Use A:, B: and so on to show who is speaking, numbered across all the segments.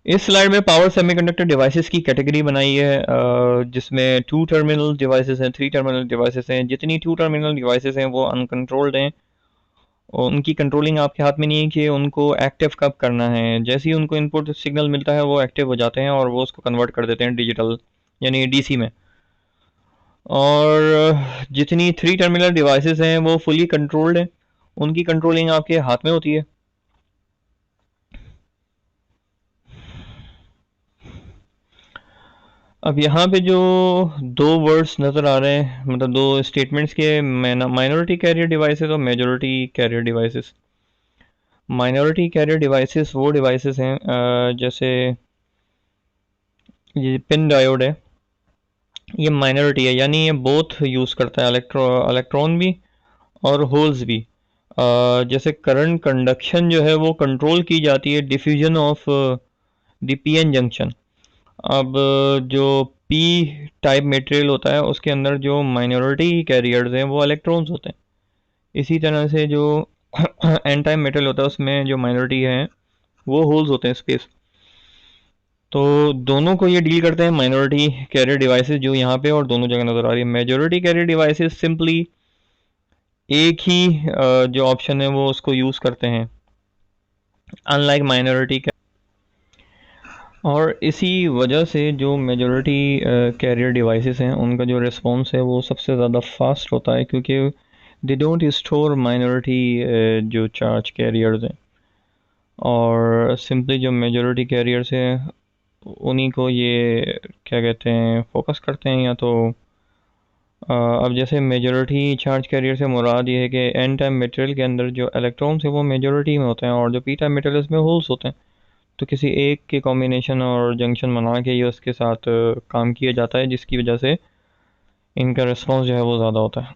A: इस स्लाइड में power semiconductor devices की कैटेगरी बनाई है, जिसमें 2 टर्मिनल डिवाइसेस हैं, 3 टर्मिनल डिवाइसेस हैं। जितनी 2 टर्मिनल डिवाइसेस हैं वो अनकंट्रोल्ड हैं और उनकी कंट्रोलिंग आपके हाथ में नहीं है कि उनको एक्टिव कब करना है। जैसे ही उनको इनपुट सिग्नल मिलता है वो एक्टिव हो जाते हैं और वो उसको कन्वर्ट कर देते हैं डिजिटल यानी डीसी में। और जितनी 3 टर्मिनल डिवाइसेस हैं वो फुली कंट्रोल्ड हैं, उनकी कंट्रोलिंग आपके हाथ में होती है। अब यहाँ पे जो दो वर्ड्स नज़र आ रहे हैं, मतलब दो स्टेटमेंट्स के, माइनॉरिटी कैरियर डिवाइसेस और majority carrier devices. Minority carrier devices वो डिवाइसेस हैं जैसे ये पिन डायोड है, ये माइनॉरिटी है, यानी ये बोथ यूज़ करता है, इलेक्ट्रॉन भी और होल्स भी। जैसे करंट कंडक्शन जो है वो कंट्रोल की जाती है diffusion of the PN junction. अब जो पी टाइप मटेरियल होता है उसके अंदर जो माइनॉरिटी कैरियर्स हैं वो इलेक्ट्रॉन्स होते हैं। इसी तरह से जो एन टाइप मटेरियल होता है उसमें जो माइनॉरिटी है वो होल्स होते हैं, स्पेस। तो दोनों को ये डील करते हैं माइनॉरिटी कैरियर डिवाइसेस जो यहाँ पे और दोनों जगह नज़र आ रही है। मेजॉरिटी कैरियर डिवाइसेस सिंपली एक ही जो ऑप्शन है वो उसको यूज़ करते हैं, अनलाइक माइनॉरिटी। और इसी वजह से जो मेजॉरिटी कैरियर डिवाइसेस हैं उनका जो रिस्पॉन्स है वो सबसे ज़्यादा फास्ट होता है, क्योंकि दे डोंट स्टोर माइनॉरिटी जो चार्ज कैरियर्स हैं। और सिंपली जो मेजॉरिटी कैरियर्स हैं उन्हीं को ये क्या कहते हैं फोकस करते हैं। या तो अब जैसे मेजॉरिटी चार्ज कैरियर से मुराद ये है कि एन टाइप मटेरियल के अंदर जो इलेक्ट्रॉन्स है वो मेजॉरिटी में होते हैं और जो पी टाइप मटेरियल में होल्स होते हैं। तो किसी एक के कॉम्बिनेशन और जंक्शन बना के ये उसके साथ काम किया जाता है, जिसकी वजह से इनका रिस्पॉन्स जो है वो ज़्यादा होता है।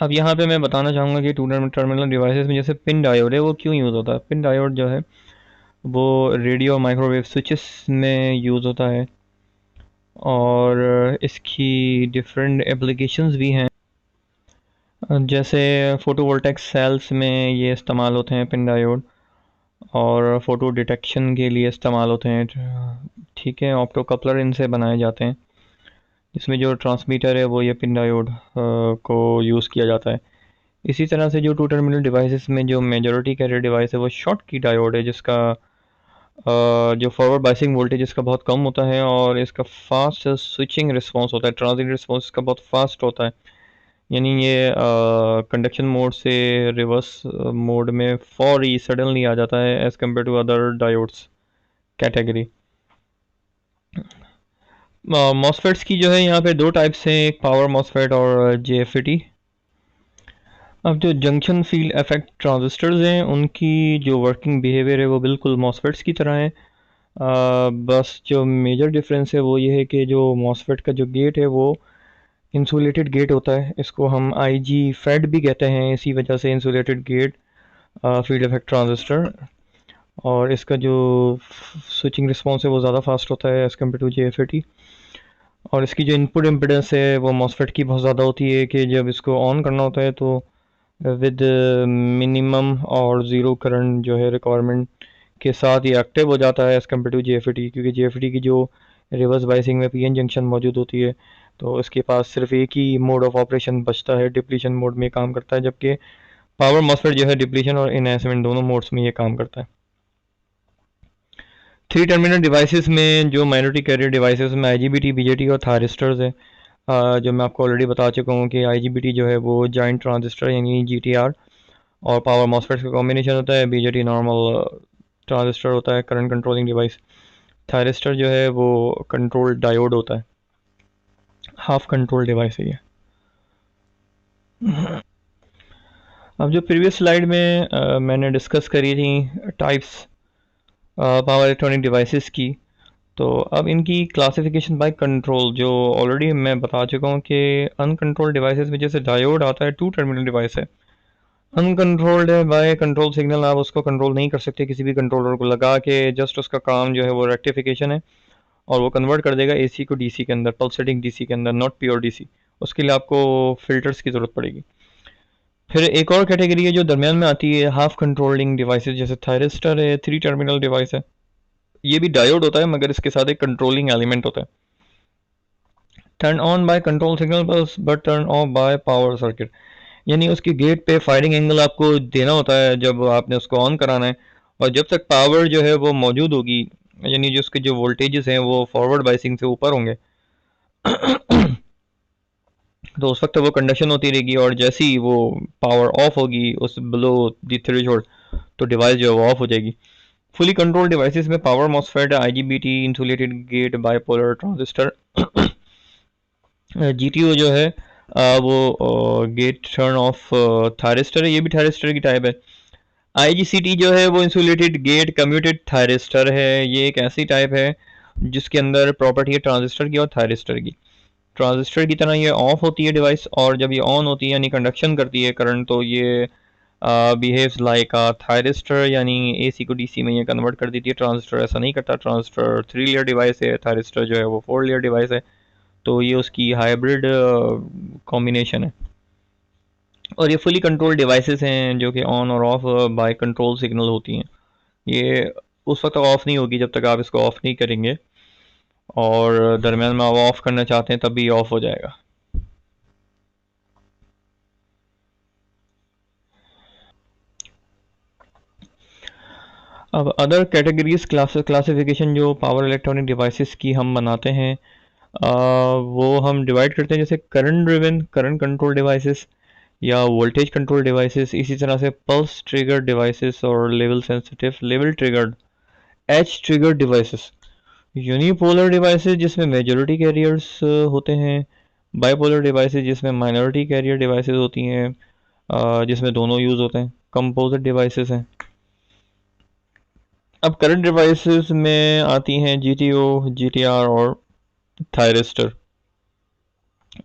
A: अब यहाँ पे मैं बताना चाहूँगा कि 2 टर्मिनल डिवाइसेस में जैसे पिन डायोड है वो क्यों यूज़ होता है। पिन डायोड जो है वो रेडियो और माइक्रोवेव स्विचेस में यूज़ होता है और इसकी डिफरेंट एप्लीकेशंस भी हैं। जैसे फ़ोटोवोल्टेइक सेल्स में ये इस्तेमाल होते हैं पिन डायोड, और फ़ोटो डिटेक्शन के लिए इस्तेमाल होते हैं। ठीक है, ऑप्टो कपलर इनसे बनाए जाते हैं, जिसमें जो ट्रांसमीटर है वो ये पिन डायोड को यूज़ किया जाता है। इसी तरह से जो 2 टर्मिनल डिवाइसेस में जो मेजॉरिटी कैरियर डिवाइस है वो शॉर्ट की डायोड है, जिसका जो फॉरवर्ड बाइसिंग वोल्टेज इसका बहुत कम होता है और इसका फास्ट स्विचिंग रिस्पॉन्स होता है, ट्रांजिट रिस्पॉन्स इसका बहुत फास्ट होता है। यानी ये कंडक्शन मोड से रिवर्स मोड में फौरी सडनली आ जाता है as compare to other diodes category. MOSFETs की जो है यहाँ पे दो टाइप्स हैं, एक पावर मॉसफेट और जेएफईटी। अब जो जंक्शन फील्ड इफेक्ट ट्रांजिस्टर्स हैं उनकी जो वर्किंग बिहेवियर है वो बिल्कुल मॉसफेट्स की तरह है। बस जो मेजर डिफरेंस है वो ये है कि जो मॉसफेट का जो गेट है वो इंसुलेटेड गेट होता है, इसको हम आईजी फेड भी कहते हैं, इसी वजह से insulated gate field effect transistor. और इसका जो स्विचिंग रिस्पॉन्स है वो ज़्यादा फास्ट होता है एज़ कम्पेयर टू जेएफईटी। और इसकी जो इनपुट इम्पिडेंस है वो मॉसफेट की बहुत ज़्यादा होती है कि जब इसको ऑन करना होता है तो विद मिनिमम और ज़ीरो करंट जो है रिक्वायरमेंट के साथ ये एक्टिव हो जाता है एज़ कम्पेयर टू जेएफईटी, क्योंकि जेएफईटी की जो रिवर्स बाइसिंग में पीएन जंक्शन मौजूद होती है तो इसके पास सिर्फ एक ही मोड ऑफ ऑपरेशन बचता है, डिप्लीशन मोड में काम करता है, जबकि पावर मॉसफेट जो है डिप्लीशन और इनहेंसमेंट दोनों मोड्स में ये काम करता है। 3 टर्मिनल डिवाइसेस में जो माइनॉरिटी कैरियर डिवाइसेस में आईजीबीटी, बीजेटी और थायरिस्टर्स है, जो मैं आपको ऑलरेडी बता चुका हूँ कि आईजीबीटी जो है वो जॉइंट ट्रांजिस्टर यानी जीटीआर और पावर मॉसफेट्स का कॉम्बिनेशन होता है। बीजेटी नॉर्मल ट्रांजिस्टर होता है, करंट कंट्रोलिंग डिवाइस। थायरिस्टर जो है वो कंट्रोल डायोड होता है, हाफ कंट्रोल डिवाइस है ये। अब जो प्रीवियस स्लाइड में मैंने डिस्कस करी थी टाइप्स पावर इलेक्ट्रॉनिक डिवाइसेस की, तो अब इनकी क्लासिफिकेशन बाय कंट्रोल जो ऑलरेडी मैं बता चुका हूँ कि अनकंट्रोल्ड डिवाइसेस में जैसे डायोड आता है 2 टर्मिनल डिवाइस है, अनकंट्रोल्ड है बाय कंट्रोल सिग्नल, आप उसको कंट्रोल नहीं कर सकते किसी भी कंट्रोलर को लगा के, जस्ट उसका काम जो है वो रेक्टिफिकेशन है और वो कन्वर्ट कर देगा एसी को डीसी के अंदर, पल्सेटिंग डीसी के अंदर, नॉट प्योर डीसी। उसके लिए आपको फिल्टर्स की ज़रूरत पड़ेगी। फिर एक और कैटेगरी है जो दरमियान में आती है, हाफ कंट्रोलिंग डिवाइसेस, जैसे थायरिस्टर है, 3 टर्मिनल डिवाइस है। ये भी डायोड होता है मगर इसके साथ एक कंट्रोलिंग एलिमेंट होता है। Turn on by control signal बस but turn off by power circuit, यानी उसकी गेट पे फायरिंग एंगल आपको देना होता है जब आपने उसको ऑन कराना है, और जब तक पावर जो है वो मौजूद होगी, यानी जो उसके जो वोल्टेजेस हैं वो फॉरवर्ड बाइसिंग से ऊपर होंगे तो उस वक्त वो कंडक्शन होती रहेगी, और जैसे ही वो पावर ऑफ होगी उस बिलो दी थ्रेशोल्ड, तो डिवाइस जो है वो ऑफ हो जाएगी। फुली कंट्रोल डिवाइसेस में power MOSFET, IGBT, insulated gate, bipolar transistor, GTO जो है वो गेट टर्न ऑफ थायरिस्टर है, ये भी थायरिस्टर की टाइप है। आईजीसीटी जो है वो इंसुलेटेड गेट कम्यूटेड थायरिस्टर है, ये एक ऐसी टाइप है जिसके अंदर प्रॉपर्टी है ट्रांजिस्टर की और थायरिस्टर की। ट्रांजिस्टर की तरह ये ऑफ होती है डिवाइस, और जब ये ऑन होती है यानी कंडक्शन करती है करंट, तो ये बिहेव्स लाइक अ थायरिस्टर, यानी एसी को डीसी में ये कन्वर्ट कर देती है। ट्रांजिस्टर ऐसा नहीं करता, ट्रांजिस्टर 3 लेयर डिवाइस है, थायरिस्टर जो है वो 4 लेयर डिवाइस है, तो ये उसकी हाइब्रिड कॉम्बिनेशन है। और ये फुली कंट्रोल डिवाइसेस हैं जो कि ऑन और ऑफ बाय कंट्रोल सिग्नल होती हैं। ये उस वक्त ऑफ नहीं होगी जब तक आप इसको ऑफ नहीं करेंगे, और दरम्यान में आप ऑफ करना चाहते हैं तब भी ऑफ हो जाएगा। अब अदर कैटेगरीज क्लासिफिकेशन जो पावर इलेक्ट्रॉनिक डिवाइसेस की हम बनाते हैं, वो हम डिवाइड करते हैं जैसे current driven, current control devices, या वोल्टेज कंट्रोल डिवाइसेस, इसी तरह से पल्स ट्रिगर डिवाइसेस, और level sensitive level triggered edge trigger devices, unipolar devices जिसमें मेजॉरिटी कैरियर्स होते हैं, बाइपोलर डिवाइसेस जिसमें माइनॉरिटी कैरियर डिवाइसेस होती हैं, जिसमें दोनों यूज़ होते हैं, कंपोजिट डिवाइसेस हैं। अब करंट डिवाइसेस में आती हैं जीटीओ, जीटीआर और थायरिस्टर।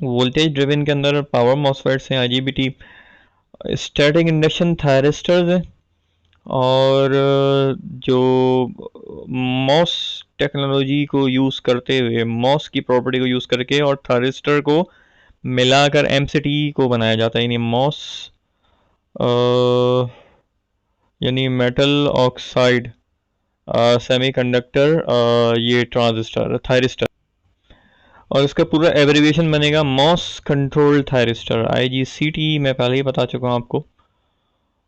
A: वोल्टेज ड्रिवन के अंदर पावर मॉसफेट्स हैं, आईजीबीटी, स्टैटिक इंडक्शन थायरिस्टर्स हैं, और जो मॉस टेक्नोलॉजी को यूज़ करते हुए, मॉस की प्रॉपर्टी को यूज़ करके और थायरिस्टर को मिलाकर एमसीटी को बनाया जाता है, यानी मॉस यानी मेटल ऑक्साइड सेमीकंडक्टर, ये ट्रांजिस्टर थायरिस्टर, और इसका पूरा एब्रीविएशन बनेगा मॉस कंट्रोल थायरिस्टर, आईजीसीटी। मैं पहले ही बता चुका हूँ आपको।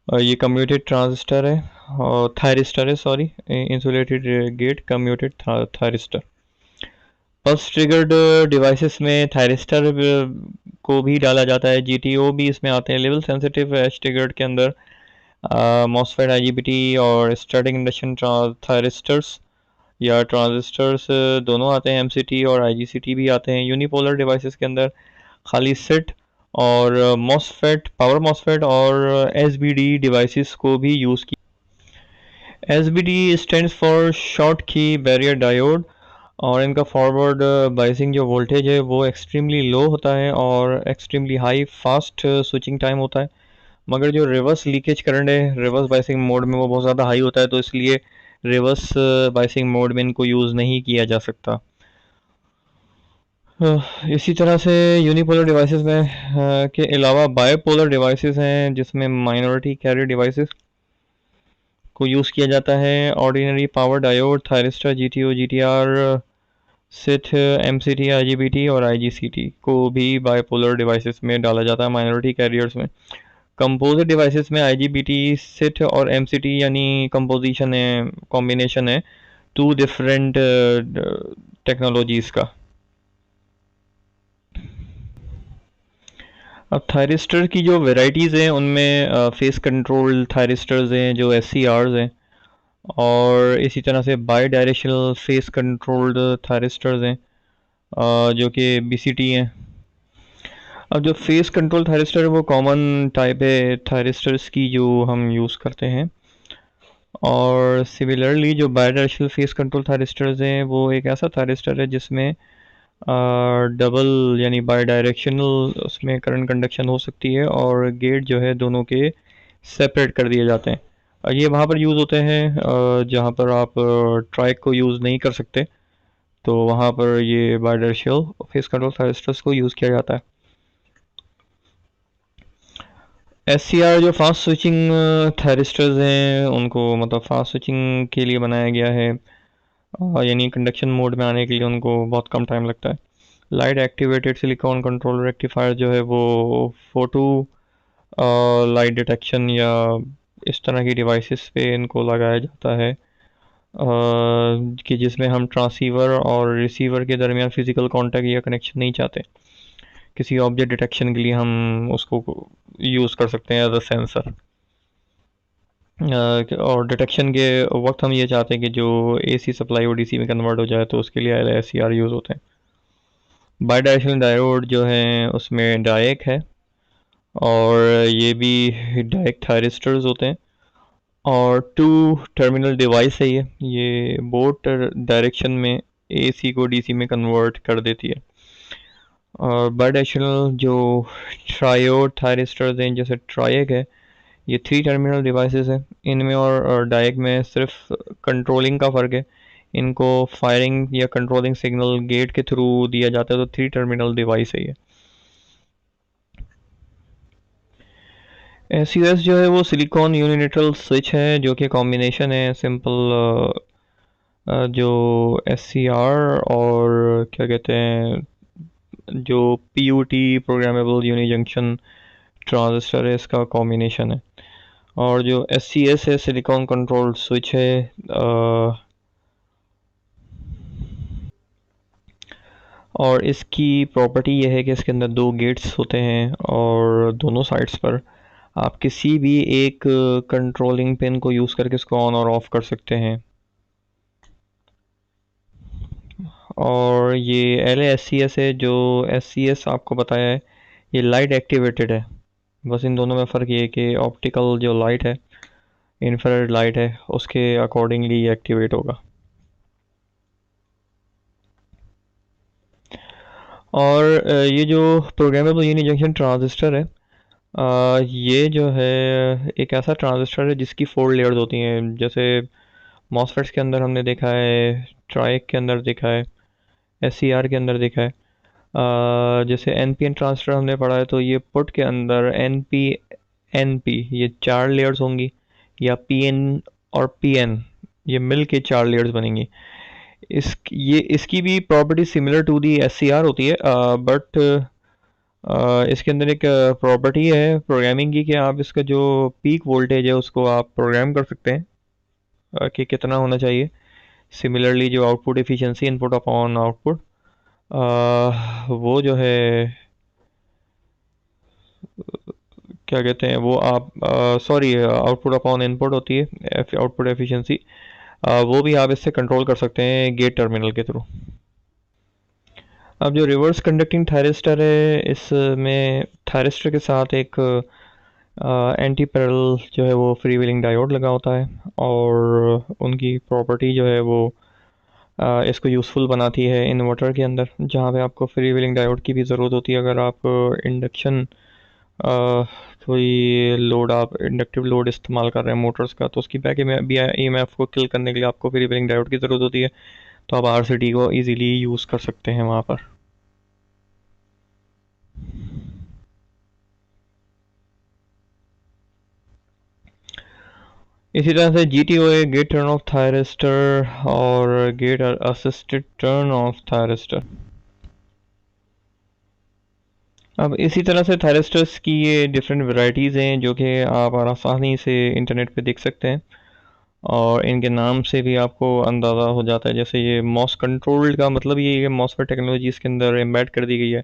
A: ये कम्यूटेड ट्रांजिस्टर है और थायरिस्टर है, sorry, insulated gate commutated thyristor. Pulse triggered devices में थायरिस्टर को भी डाला जाता है, जीटीओ भी इसमें आते हैं। लेवल सेंसिटिव एज ट्रिगर्ड के अंदर मॉसफेट, आईजीबीटी और स्टैटिक इंडक्शन थायरिस्टर्स या ट्रांजिस्टर्स दोनों आते हैं, एमसीटी और आईजीसीटी भी आते हैं। यूनिपोलर डिवाइसेस के अंदर खाली सिट और मॉसफेट, पावर मॉसफेट और एसबीडी डिवाइसेस को भी यूज़ किया। एसबीडी स्टैंड्स फॉर शॉर्ट की बैरियर डायोड, और इनका फॉरवर्ड बाइसिंग जो वोल्टेज है वो एक्सट्रीमली लो होता है और extremely high fast switching time होता है, मगर जो रिवर्स लीकेज करंट है रिवर्स बाइसिंग मोड में वो बहुत ज़्यादा हाई होता है, तो इसलिए रिवर्स बाइसिंग मोड में इनको यूज़ नहीं किया जा सकता। इसी तरह से यूनिपोलर डिवाइसेस में के अलावा बायोपोलर डिवाइसेस हैं जिसमें माइनॉरिटी कैरियर डिवाइसेस को यूज़ किया जाता है। Ordinary power diode, thyristor, GTO, GTR, Sith, MCT, IGBT और आईजीसीटी को भी बायोपोलर डिवाइसेस में डाला जाता है माइनॉरिटी कैरियर्स में। कंपोजिट डिवाइसेस में आईजीबीटी, सिथ और एमसीटी यानी कंपोजिशन है, कॉम्बिनेशन है टू डिफरेंट टेक्नोलॉजीज़ का। अब थायरिस्टर की जो वेराइटीज़ हैं उनमें फेस कंट्रोल थायरिस्टर्स हैं जो एससीआरस हैं, और इसी तरह से by directional face controlled thyristors हैं जो कि बीसीटी हैं। अब जो फेस कंट्रोल थायरिस्टर है वो कॉमन टाइप है थायरिस्टर्स की जो हम यूज़ करते हैं, और सिमिलरली जो by directional face control thyristors हैं वो एक ऐसा थायरिस्टर है जिसमें डबल यानी बाई डायरेक्शनल उसमें करंट कंडक्शन हो सकती है, और गेट जो है दोनों के सेपरेट कर दिए जाते हैं। ये वहाँ पर यूज़ होते हैं जहाँ पर आप ट्राइक को यूज़ नहीं कर सकते, तो वहाँ पर ये by directional face control thyristors को यूज़ किया जाता है। एससीआर जो फास्ट स्विचिंग थायरिस्टर्स हैं उनको मतलब फास्ट स्विचिंग के लिए बनाया गया है। यानी कंडक्शन मोड में आने के लिए उनको बहुत कम टाइम लगता है। Light activated silicon controller rectifier जो है वो फोटो लाइट डिटेक्शन या इस तरह की डिवाइसेस पे इनको लगाया जाता है, कि जिसमें हम ट्रांसीवर और रिसीवर के दरमियान फिजिकल कांटेक्ट या कनेक्शन नहीं चाहते। किसी ऑब्जेक्ट डिटेक्शन के लिए हम उसको यूज़ कर सकते हैं एज अ सेंसर। और डिटेक्शन के वक्त हम ये चाहते हैं कि जो एसी सप्लाई वो डीसी में कन्वर्ट हो जाए, तो उसके लिए एलएससीआर यूज़ होते हैं। बाई डायरेक्शनल डायोड जो है उसमें डायरेक्ट है, और ये भी डायरेक्ट थायरिस्टर्स होते हैं, और टू टर्मिनल डिवाइस है ये बोथ डायरेक्शन में एसी को डीसी में कन्वर्ट कर देती है। और बाई डायरेक्शनल जो ट्रायोड थायरिस्टर्स हैं जैसे ट्रायक है, ये थ्री टर्मिनल डिवाइसेस हैं। इनमें और डायरेक्ट में सिर्फ कंट्रोलिंग का फ़र्क है। इनको फायरिंग या कंट्रोलिंग सिग्नल गेट के थ्रू दिया जाता है, तो थ्री टर्मिनल डिवाइस है ये। एस यू एस जो है वो सिलिकॉन यूनिलेटरल स्विच है, जो कि कॉम्बिनेशन है सिंपल जो एस सी आर और क्या कहते हैं जो P U T programmable unijunction transistor है, इसका कॉम्बिनेशन है। और जो एस सी एस है सिलिकॉन कंट्रोल स्विच है, और इसकी प्रॉपर्टी यह है कि इसके अंदर दो गेट्स होते हैं, और दोनों साइड्स पर आप किसी भी एक कंट्रोलिंग पिन को यूज़ करके इसको ऑन और ऑफ कर सकते हैं। और ये एल एस सी एस है, जो एस सी एस आपको बताया है ये लाइट एक्टिवेटेड है। बस इन दोनों में फ़र्क ये है कि ऑप्टिकल जो लाइट है, इंफ्रारेड लाइट है, उसके अकॉर्डिंगली ये एक्टिवेट होगा। और ये जो प्रोग्रामेबल यूनि जंक्शन ट्रांजिस्टर है, ये जो है एक ऐसा ट्रांजिस्टर है जिसकी फोर लेयर्स होती हैं। जैसे मॉसफेट्स के अंदर हमने देखा है, ट्राइक के अंदर देखा है, एस सी आर के अंदर देखा है। जैसे एन पी एन ट्रांजिस्टर हमने पढ़ा है, तो ये पुट के अंदर एन पी ये चार लेयर्स होंगी, या पी एन और पी एन ये मिल के चार लेयर्स बनेंगी। इसकी भी property similar to the S C R होती है, बट इसके अंदर एक प्रॉपर्टी है प्रोग्रामिंग की, कि आप इसका जो पीक वोल्टेज है उसको आप प्रोग्राम कर सकते हैं कि कितना होना चाहिए। सिमिलरली जो output efficiency input upon output, वो जो है क्या कहते हैं वो आप सॉरी आउटपुट अपॉन इनपुट होती है आउटपुट एफिशिएंसी, वो भी आप इससे कंट्रोल कर सकते हैं गेट टर्मिनल के थ्रू। अब जो रिवर्स कंडक्टिंग थायरिस्टर है, इसमें थायरिस्टर के साथ एक एंटी पैरेलल जो है वो फ्री व्हीलिंग डायोड लगा होता है, और उनकी प्रॉपर्टी जो है वो इसको यूज़फुल बनाती है इन्वर्टर के अंदर, जहाँ पे आपको फ्री व्हीलिंग डायोड की भी ज़रूरत होती है। अगर आप इंडक्शन कोई लोड आप इंडक्टिव लोड इस्तेमाल कर रहे हैं मोटर्स का, तो उसकी बैक ई एम एफ को किल करने के लिए आपको फ्री व्हीलिंग डायोड की ज़रूरत होती है। तो आप आर सी टी को ईज़िली यूज़ कर सकते हैं वहाँ पर। इसी तरह से G T O a gate turn off thyristor और gate assisted turn off thyristor. अब इसी तरह से थायरिस्टर्स की ये डिफरेंट वैरायटीज़ हैं, जो कि आप आसानी से इंटरनेट पे देख सकते हैं, और इनके नाम से भी आपको अंदाज़ा हो जाता है। जैसे ये मॉस कंट्रोल्ड का मतलब ये है कि मॉसफेट टेक्नोलॉजी इसके अंदर एम्बेड कर दी गई है,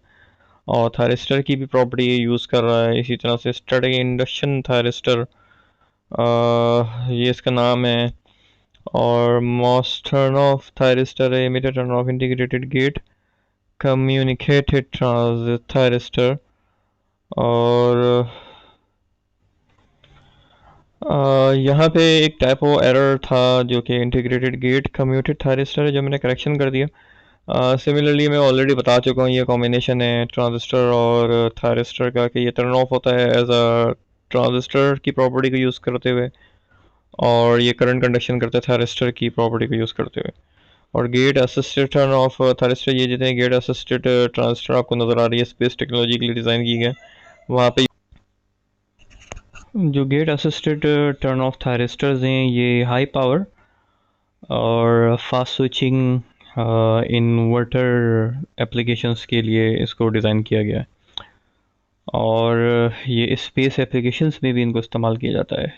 A: और थायरिस्टर की भी प्रॉपर्टी ये यूज़ कर रहा है। इसी तरह से स्टैटिक इंडक्शन थायरिस्टर, ये इसका नाम है। और मॉस टर्न ऑफ थायरिस्टर है, immediate turn off integrated gate communicated thyristor. और यहाँ पे एक टाइपो एरर था, जो कि इंटीग्रेटेड गेट कम्यूटेड थायरिस्टर है, जो मैंने करेक्शन कर दिया। सिमिलरली मैं ऑलरेडी बता चुका हूँ, ये कॉम्बिनेशन है ट्रांजिस्टर और थायरिस्टर का, कि ये टर्न ऑफ होता है एज अ ट्रांजिस्टर की प्रॉपर्टी को यूज़ करते हुए, और ये करंट कंडक्शन करते हैं थायरिस्टर की प्रॉपर्टी को यूज़ करते हुए। और gate assisted turn off thyristor, ये जितने गेट असिस्टेड ट्रांजिस्टर आपको नज़र आ रही है स्पेस टेक्नोलॉजी के लिए डिज़ाइन की गया, वहाँ पे जो gate assisted turn off thyristors हैं, ये हाई पावर और फास्ट स्विचिंग इन्वर्टर एप्लीकेशंस के लिए इसको डिज़ाइन किया गया है, और ये स्पेस एप्लीकेशंस में भी इनको इस्तेमाल किया जाता है।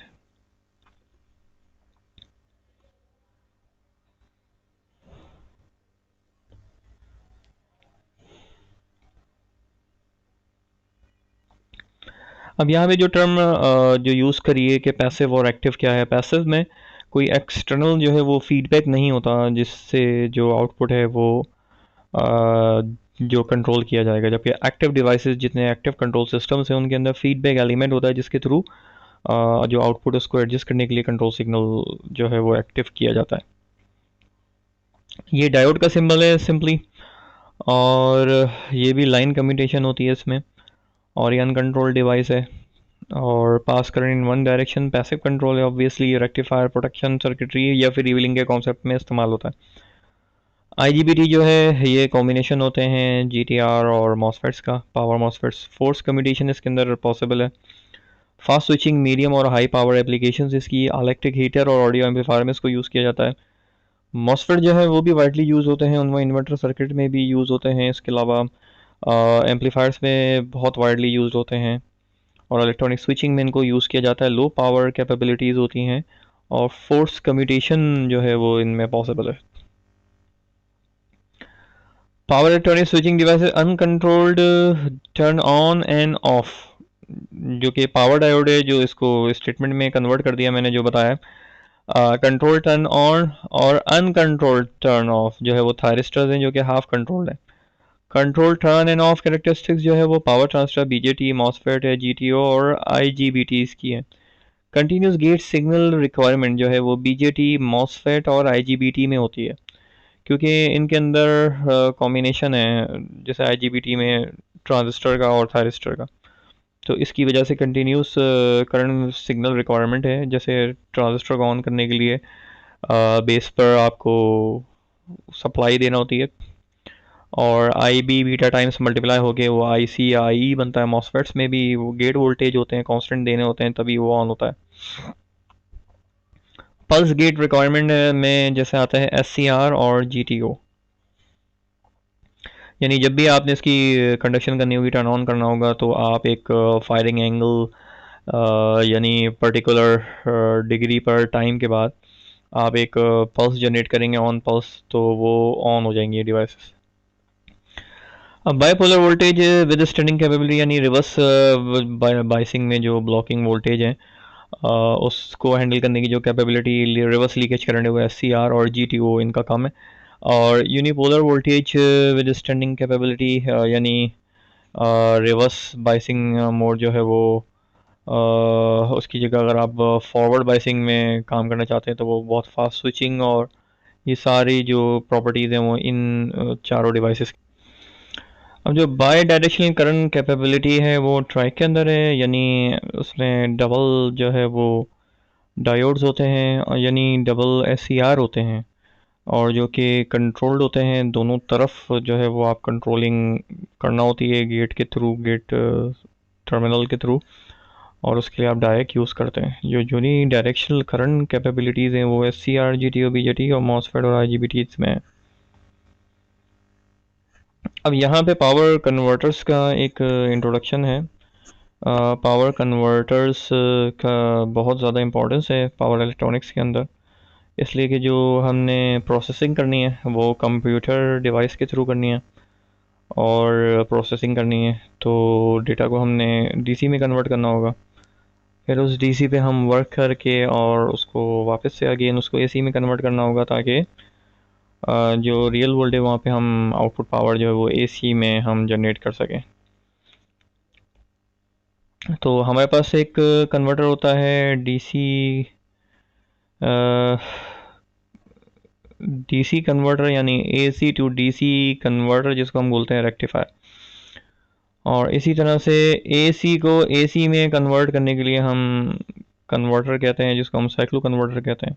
A: अब यहाँ पे जो टर्म जो यूज़ करिए कि पैसिव और एक्टिव क्या है, पैसिव में कोई एक्सटर्नल जो है वो फीडबैक नहीं होता जिससे जो आउटपुट है वो जो कंट्रोल किया जाएगा, जबकि एक्टिव डिवाइसेस जितने एक्टिव कंट्रोल सिस्टम्स हैं उनके अंदर फीडबैक एलिमेंट होता है जिसके थ्रू जो आउटपुट उसको एडजस्ट करने के लिए कंट्रोल सिग्नल जो है वो एक्टिव किया जाता है। ये डायोड का सिंबल है सिंपली, और ये भी लाइन कम्यूटेशन होती है इसमें, और ये अनकंट्रोल्ड डिवाइस है और pass current in one direction. Passive control है ऑब्वियसली, ये रेक्टिफायर प्रोटेक्शन सर्किटरी या फिर रिवीलिंग के कॉन्सेप्ट में इस्तेमाल होता है। आईजीबीटी जो है ये कॉम्बिनेशन होते हैं जीटीआर और मॉसफेट्स का, पावर मॉसफेट्स। फोर्स कम्यूटेशन इसके अंदर पॉसिबल है। फास्ट स्विचिंग मीडियम और हाई पावर एप्लीकेशंस इसकी इलेक्ट्रिक हीटर और ऑडियो एम्पलीफायर में इसको यूज़ किया जाता है। मॉसफेट जो है वो भी वाइडली यूज़ होते हैं, उनमें इन्वर्टर सर्किट में भी यूज़ होते हैं, इसके अलावा एम्पलीफायर्स में बहुत वाइडली यूज़ होते हैं, और इलेक्ट्रॉनिक स्विचिंग में इनको यूज़ किया जाता है। लो पावर कैपेबिलिटीज़ होती हैं और फोर्स कम्यूटेशन जो है वो इनमें पॉसिबल है। Power electronic switching device uncontrolled turn on end of, जो कि पावर डायोड है जो इसको स्टेटमेंट में कन्वर्ट कर दिया मैंने जो बताया। कंट्रोल टर्न ऑन और अनकंट्रोल्ड टर्न ऑफ जो है वो थायरिस्टर्स हैं जो कि हाफ कंट्रोल्ड है। Control turn end of characteristics जो है वो पावर ट्रांसफर बीजेटी मॉसफेट है, जीटीओ और आईजीबीटी की है। कंटिन्यूस गेट सिग्नल रिक्वायरमेंट जो है वो बीजेटी मॉसफेट और आईजीबीटी में होती है, क्योंकि इनके अंदर कॉम्बिनेशन है जैसे आईजीबीटी में ट्रांजिस्टर का और थायरिस्टर का, तो इसकी वजह से कंटिन्यूस करंट सिग्नल रिक्वायरमेंट है। जैसे ट्रांजिस्टर को ऑन करने के लिए बेस पर आपको सप्लाई देना होती है, और आई बी बीटा टाइम्स मल्टीप्लाई होके वो आई सी या आई बनता है। मॉसफेट्स में भी वो गेट वोल्टेज होते हैं कांस्टेंट देने होते हैं तभी वो ऑन होता है। पल्स गेट रिक्वायरमेंट में जैसे आता है एस सी आर और जी टी ओ, यानी जब भी आपने इसकी कंडक्शन करनी होगी, टर्न ऑन करना होगा, तो आप एक फायरिंग एंगल यानी पर्टिकुलर डिग्री पर टाइम के बाद आप एक पल्स जनरेट करेंगे ऑन पल्स, तो वो ऑन हो जाएंगी डिवाइसेस। अब bipolar voltage with standing capability यानी रिवर्स बाइसिंग में जो ब्लॉकिंग वोल्टेज है उसको हैंडल करने की जो कैपेबिलिटी रिवर्स लीकेज करंट है वो एस सी आर और जी टी ओ इनका काम है। और unipolar voltage with standing capability यानी रिवर्स बाइसिंग मोड जो है वो उसकी जगह अगर आप फॉरवर्ड बाइसिंग में काम करना चाहते हैं तो वो बहुत फास्ट स्विचिंग और ये सारी जो प्रॉपर्टीज़ हैं वो इन चारों डिवाइसेस। अब जो बाई डायरेक्शनल करंट कैपेबिलिटी है वो ट्राइक के अंदर है, यानी उसमें डबल जो है वो डायोड्स होते हैं, यानी डबल एस सी आर होते हैं, और जो कि कंट्रोल्ड होते हैं दोनों तरफ जो है वो आप कंट्रोलिंग करना होती है गेट के थ्रू, गेट टर्मिनल के थ्रू, और उसके लिए आप डायरेक्ट यूज़ करते हैं। जो यूनी डायरेक्शनल करंट कैपेबिलिटीज़ हैं वो S C R G T O B J T और मॉसफेट और आई जी बी टी में है। अब यहाँ पे पावर कन्वर्टर्स का एक इंट्रोडक्शन है। पावर कन्वर्टर्स का बहुत ज़्यादा इम्पोर्टेंस है पावर इलेक्ट्रॉनिक्स के अंदर, इसलिए कि जो हमने प्रोसेसिंग करनी है वो कंप्यूटर डिवाइस के थ्रू करनी है, और प्रोसेसिंग करनी है तो डेटा को हमने डीसी में कन्वर्ट करना होगा, फिर उस डीसी पे हम वर्क करके और उसको वापस से अगेन उसको एसी में कन्वर्ट करना होगा, ताकि जो रियल वर्ल्ड है वहाँ पे हम आउटपुट पावर जो है वो एसी में हम जनरेट कर सकें। तो हमारे पास एक कन्वर्टर होता है डीसी डीसी कन्वर्टर, यानी एसी टू डीसी कन्वर्टर जिसको हम बोलते हैं रेक्टिफायर, और इसी तरह से एसी को एसी में कन्वर्ट करने के लिए हम कन्वर्टर कहते हैं जिसको हम साइक्लो कन्वर्टर कहते हैं।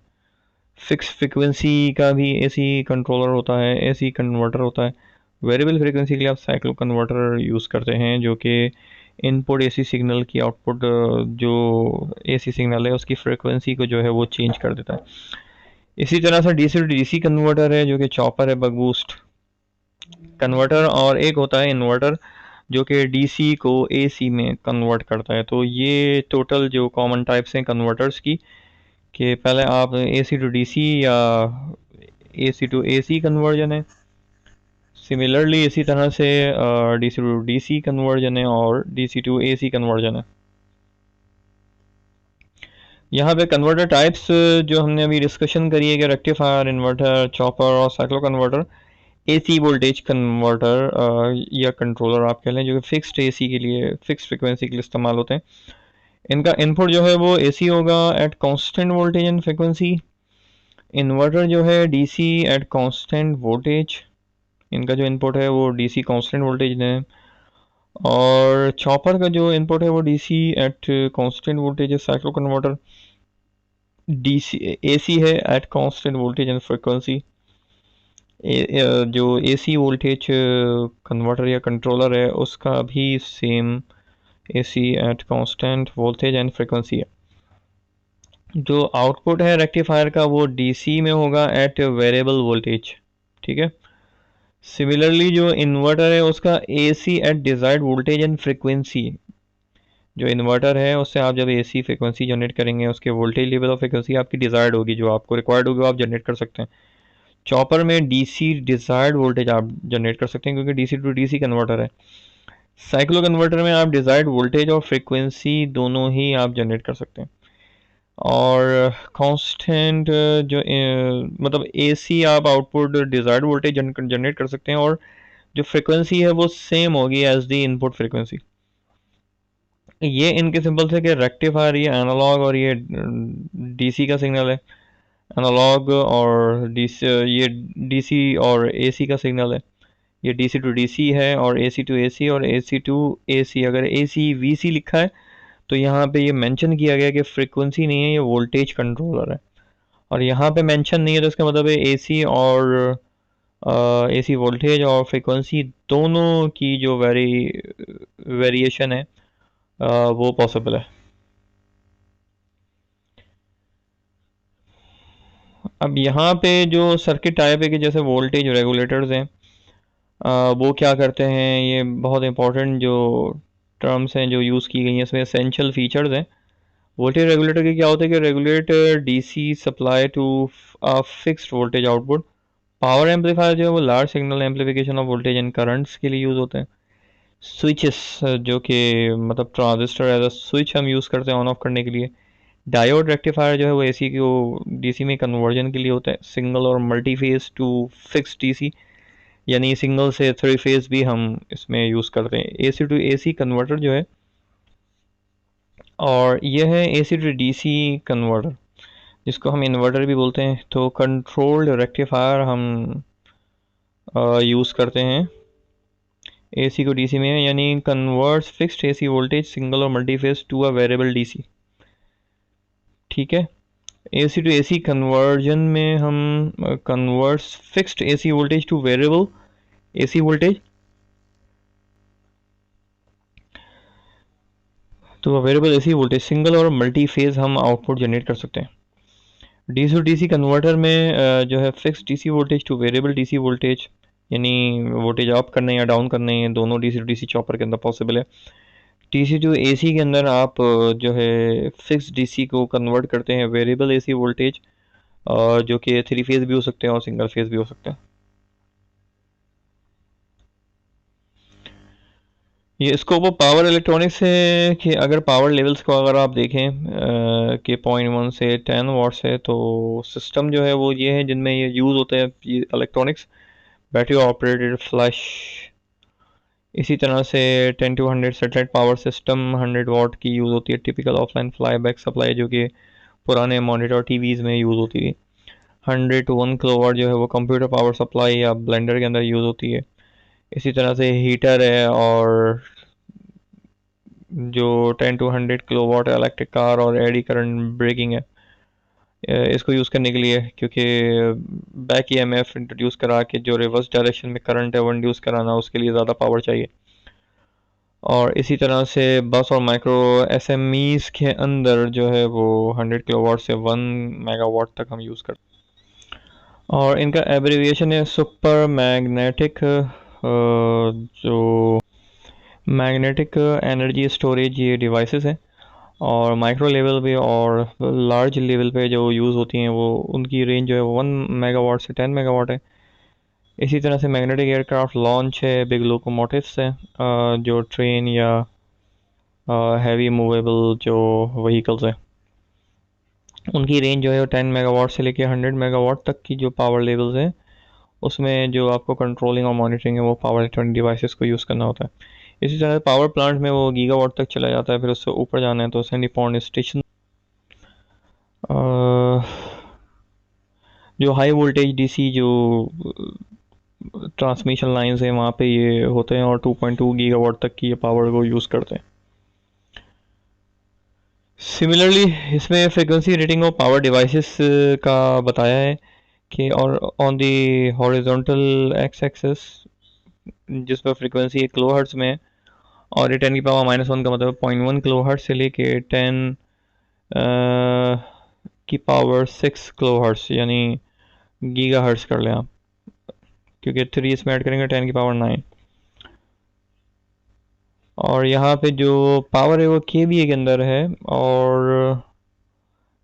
A: फिक्स फ्रिक्वेंसी का भी एसी कंट्रोलर होता है, एसी कन्वर्टर होता है। वेरिएबल फ्रिक्वेंसी के लिए आप साइक्लो कन्वर्टर यूज़ करते हैं जो कि इनपुट एसी सिग्नल की आउटपुट जो एसी सिग्नल है उसकी फ्रिक्वेंसी को जो है वो चेंज कर देता है। इसी तरह से डीसी टू डीसी कन्वर्टर है जो कि चॉपर है, बक बूस्ट कन्वर्टर, और एक होता है इन्वर्टर जो कि डीसी को एसी में कन्वर्ट करता है। तो ये टोटल जो कॉमन टाइप्स हैं कन्वर्टर्स की, कि पहले आप एसी टू डीसी या एसी टू एसी कन्वर्जन है, सिमिलरली इसी तरह से डीसी टू डीसी कन्वर्जन है और डीसी टू एसी कन्वर्जन है। यहाँ पे कन्वर्टर टाइप्स जो हमने अभी डिस्कशन करी है कि रेक्टिफायर, इन्वर्टर, चॉपर और cyclo converter, AC voltage converter या कंट्रोलर आप कह लें, जो कि फिक्स्ड एसी के लिए, फिक्स फ्रिक्वेंसी के लिए इस्तेमाल होते हैं। इनका इनपुट जो है वो एसी होगा at constant voltage and frequency. Inverter जो है डीसी एट कांस्टेंट वोल्टेज, इनका जो इनपुट है वो डीसी कांस्टेंट वोल्टेज है। और चॉपर का जो इनपुट है वो डीसी एट कांस्टेंट वोल्टेज है। साइक्लो कन्वर्टर डीसी एसी है at constant voltage and frequency. जो एसी वोल्टेज कन्वर्टर या कंट्रोलर है उसका भी same AC at constant voltage and frequency है। जो आउटपुट है रेक्टिफायर का वो डीसी में होगा एट वेरिएबल वोल्टेज, ठीक है। सिमिलरली जो इन्वर्टर है उसका AC at desired voltage and frequency. जो इन्वर्टर है उससे आप जब एसी फ्रिक्वेंसी जनरेट करेंगे उसके वोल्टेज लेवल ऑफ फ्रिक्वेंसी आपकी डिजायर्ड होगी, जो आपको रिक्वायर्ड होगी वो आप जनरेट कर सकते हैं। चॉपर में डीसी डिजायर्ड वोल्टेज आप जनरेट कर सकते हैं क्योंकि डीसी टू डीसी कन्वर्टर है। साइक्लो कन्वर्टर में आप डिजायर्ड वोल्टेज और फ्रिक्वेंसी दोनों ही आप जनरेट कर सकते हैं। और कांस्टेंट जो मतलब एसी आप आउटपुट डिजायर्ड वोल्टेज जनरेट कर सकते हैं और जो फ्रिक्वेंसी है वो सेम होगी एज दी इनपुट फ्रिक्वेंसी। ये इनके सिंपल से कि रेक्टिफायर ये एनालॉग और ये डीसी का सिग्नल है, एनालॉग और डीसी, ये डीसी और एसी का सिग्नल है। ये डीसी टू डीसी है और एसी टू एसी और एसी टू एसी। अगर एसी वीसी लिखा है तो यहाँ पे ये मेंशन किया गया कि फ्रीक्वेंसी नहीं है, ये वोल्टेज कंट्रोलर है। और यहाँ पे मेंशन नहीं है तो इसका मतलब है एसी और एसी वोल्टेज और फ्रीक्वेंसी दोनों की जो वेरिएशन है वो पॉसिबल है। अब यहाँ पे जो सर्किट टाइप है कि जैसे वोल्टेज रेगुलेटर्स हैं, वो क्या करते हैं, ये बहुत इंपॉर्टेंट जो टर्म्स हैं जो यूज़ की गई हैं, इसमें एसेंशियल फीचर्स हैं। वोल्टेज रेगुलेटर के क्या होता है कि regulate DC supply to fixed voltage output. Power amplifier जो है वो large signal amplification of voltage and currents के लिए यूज़ होते हैं। स्विचेस जो कि मतलब ट्रांजिस्टर एज अ स्विच हम यूज़ करते हैं ऑन ऑफ करने के लिए। डायोड रेक्टिफायर जो है वो एसी को डीसी में कन्वर्जन के लिए होता है। सिंगल और multi phase to fix DC, यानी सिंगल से थ्री फेज भी हम इसमें यूज़ करते हैं। एसी टू एसी कन्वर्टर जो है, और यह है एसी टू डीसी कन्वर्टर जिसको हम इन्वर्टर भी बोलते हैं। तो कंट्रोल्ड रेक्टिफायर हम यूज़ करते हैं एसी को डीसी में, यानी converts fixed AC voltage single और multi phase to a variable DC, ठीक है। एसी टू एसी कन्वर्जन में हम converts fixed AC voltage to variable AC voltage, तो वेरिएबल एसी वोल्टेज सिंगल और मल्टी फेज हम आउटपुट जनरेट कर सकते हैं। डीसी टू डीसी कन्वर्टर में जो है fix DC voltage to variable DC voltage, यानी वोल्टेज अप करने या डाउन करने हैं दोनों डीसी टू डीसी चॉपर के अंदर पॉसिबल है। डीसी टू एसी के अंदर आप जो है फिक्स डीसी को कन्वर्ट करते हैं वेरिएबल एसी वोल्टेज, जो कि थ्री फेज भी हो सकते हैं और सिंगल फेज भी हो सकते हैं। ये स्कोप ऑफ पावर इलेक्ट्रॉनिक्स है कि अगर पावर लेवल्स को अगर आप देखें कि 0.1 से 10 वाट्स है, तो सिस्टम जो है वो ये है जिनमें ये यूज़ होते हैं ये इलेक्ट्रॉनिक्स। बैटरी ऑपरेटेड फ्लैश, इसी तरह से 10 to 100 सेटेलाइट पावर सिस्टम 100 वाट की यूज़ होती है। Typical offline fly back supply जो कि पुराने मॉनिटर टीवीज़ में यूज़ होती है। 100 to 1 किलोवाट जो है वो कंप्यूटर पावर सप्लाई या ब्लेंडर के अंदर यूज़ होती है। इसी तरह से हीटर है, और जो 10 to 100 किलोवाट इलेक्ट्रिक कार और एडी करंट ब्रेकिंग है, इसको यूज़ करने के लिए, क्योंकि बैक ईएमएफ इंट्रोड्यूस करा के जो रिवर्स डायरेक्शन में करंट है वो इंड्यूस कराना, उसके लिए ज़्यादा पावर चाहिए। और इसी तरह से बस और माइक्रो एसएमईज के अंदर जो है वो 100 किलोवाट से 1 मेगावाट तक हम यूज़ करते हैं। और इनका एब्रीविएशन है सुपर मैग्नेटिक, जो मैग्नेटिक एनर्जी स्टोरेज ये डिवाइसेस हैं। और माइक्रो लेवल पे और लार्ज लेवल पे जो यूज़ होती हैं वो उनकी रेंज जो है वो 1 मेगावाट से 10 मेगावाट है। इसी तरह से मैग्नेटिक एयरक्राफ्ट लॉन्च है, बिग लोकोमोटिव्स है, जो ट्रेन या हैवी मूवेबल जो व्हीकल्स हैं उनकी रेंज जो है वो 10 मेगावाट से लेके 100 मेगावाट तक की जो पावर लेवल्स हैं उसमें जो आपको कंट्रोलिंग और मॉनिटरिंग है वो पावर इलेक्ट्रॉनिक डिवाइसेस को यूज़ करना होता है। इसी तरह पावर प्लांट में वो गीगावाट तक चला जाता है, फिर उससे ऊपर जाना है तो सेंडी पॉइंट स्टेशन, जो हाई वोल्टेज डीसी जो ट्रांसमिशन लाइंस हैं वहाँ पे ये होते हैं और 2.2 गीगावाट तक की ये पावर को यूज़ करते हैं। सिमिलरली इसमें frequency rating of power devices का बताया है कि और on the horizontal X axis जिस पर फ्रिक्वेंसी 1 किलो हर्ट्ज में है और ये 10 की पावर -1 का मतलब 0.1 किलो हर्ट्ज से लेके 10 की पावर 6 किलो हर्ट्ज यानी गीगा हर्ट्ज कर लें आप, क्योंकि 3 इसमें ऐड करेंगे 10 की पावर 9। और यहाँ पे जो पावर है वो के के अंदर है और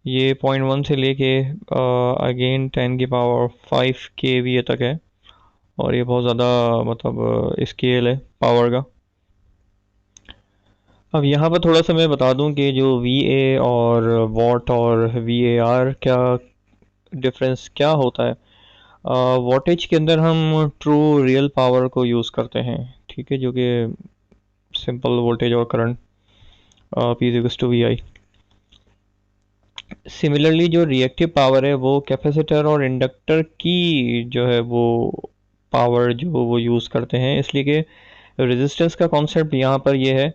A: ये 0.1 से लेके अगेन 10 की पावर 5 के तक है और ये बहुत ज़्यादा मतलब स्केल है पावर का। अब यहाँ पर थोड़ा सा मैं बता दूं कि जो वी ए और वॉट और वी ए आर क्या डिफरेंस क्या होता है। वॉटेज के अंदर हम ट्रू रियल पावर को यूज़ करते हैं, ठीक है, जो कि सिंपल वोल्टेज और करंट P/V/I। सिमिलरली जो रिएक्टिव पावर है वो कैपेसिटर और इंडक्टर की जो है वो पावर जो वो यूज़ करते हैं, इसलिए कि रेजिस्टेंस का कॉन्सेप्ट यहाँ पर ये है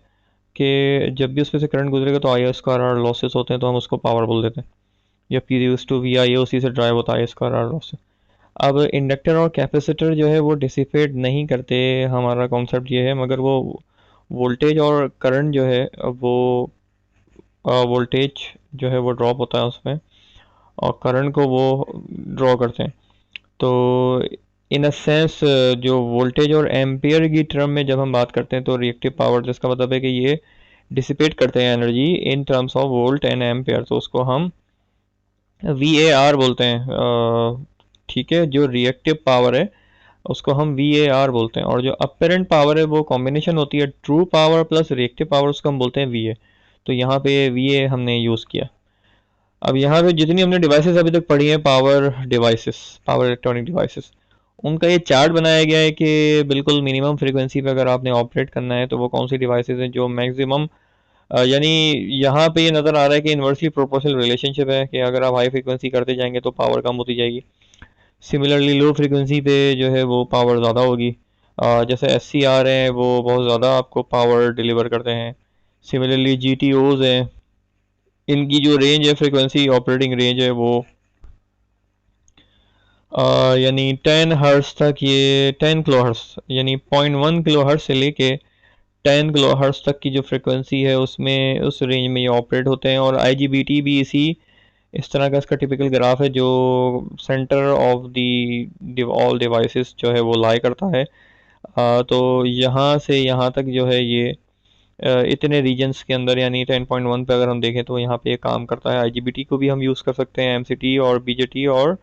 A: कि जब भी उसमें से करंट गुजरेगा तो I/R लॉसेस होते हैं तो हम उसको पावर बोल देते हैं, या P/V/I उसी से ड्राइव होता है I/R लॉसेस। अब इंडक्टर और कैपेसिटर जो है वो डिसिपेट नहीं करते, हमारा कॉन्सेप्ट ये है, मगर वो वोल्टेज और करंट जो है वो वोल्टेज जो है वो ड्रॉप होता है उसमें और करंट को वो ड्रॉ करते हैं। तो इन अ सेंस जो वोल्टेज और एम्पियर की टर्म में जब हम बात करते हैं तो रिएक्टिव पावर जिसका मतलब है कि ये डिसिपेट करते हैं energy in terms of volt and ampere, तो उसको हम VAR बोलते हैं। ठीक है, जो रिएक्टिव पावर है उसको हम VAR बोलते हैं और जो अपेरेंट पावर है वो कॉम्बिनेशन होती है true power plus reactive power, उसको हम बोलते हैं VA। तो यहाँ पे VA हमने यूज़ किया। अब यहाँ पे जितनी हमने डिवाइसेस अभी तक पढ़ी हैं, power devices, power electronic devices, उनका ये चार्ट बनाया गया है कि बिल्कुल मिनिमम फ्रीक्वेंसी पे अगर आपने ऑपरेट करना है तो वो कौन सी डिवाइसेस हैं जो मैक्सिमम, यानी यहाँ पे ये नज़र आ रहा है कि इन्वर्सली प्रोपोर्शनल रिलेशनशिप है कि अगर आप हाई फ्रीक्वेंसी करते जाएंगे तो पावर कम होती जाएगी। सिमिलरली लो फ्रीक्वेंसी पे जो है वो पावर ज़्यादा होगी। जैसे SCR हैं वो बहुत ज़्यादा आपको पावर डिलीवर करते हैं। सिमिलरली GTOs हैं, इनकी जो रेंज है फ्रीक्वेंसी ऑपरेटिंग रेंज है वो यानी 10 हर्ट्ज तक, ये 10 किलो हर्ट्ज यानी 0.1 किलो हर्ट्ज से लेके 10 किलो हर्ट्ज तक की जो फ्रीक्वेंसी है उसमें उस रेंज में ये ऑपरेट होते हैं। और IGBT भी इस तरह का इसका टिपिकल ग्राफ है जो centre of the all devices जो है वो लाई करता है। तो यहाँ से यहाँ तक जो है ये इतने रीजन्स के अंदर यानी 10.1 पे अगर हम देखें तो यहाँ पे ये काम करता है। IGBT को भी हम यूज़ कर सकते हैं, MCT और BJT और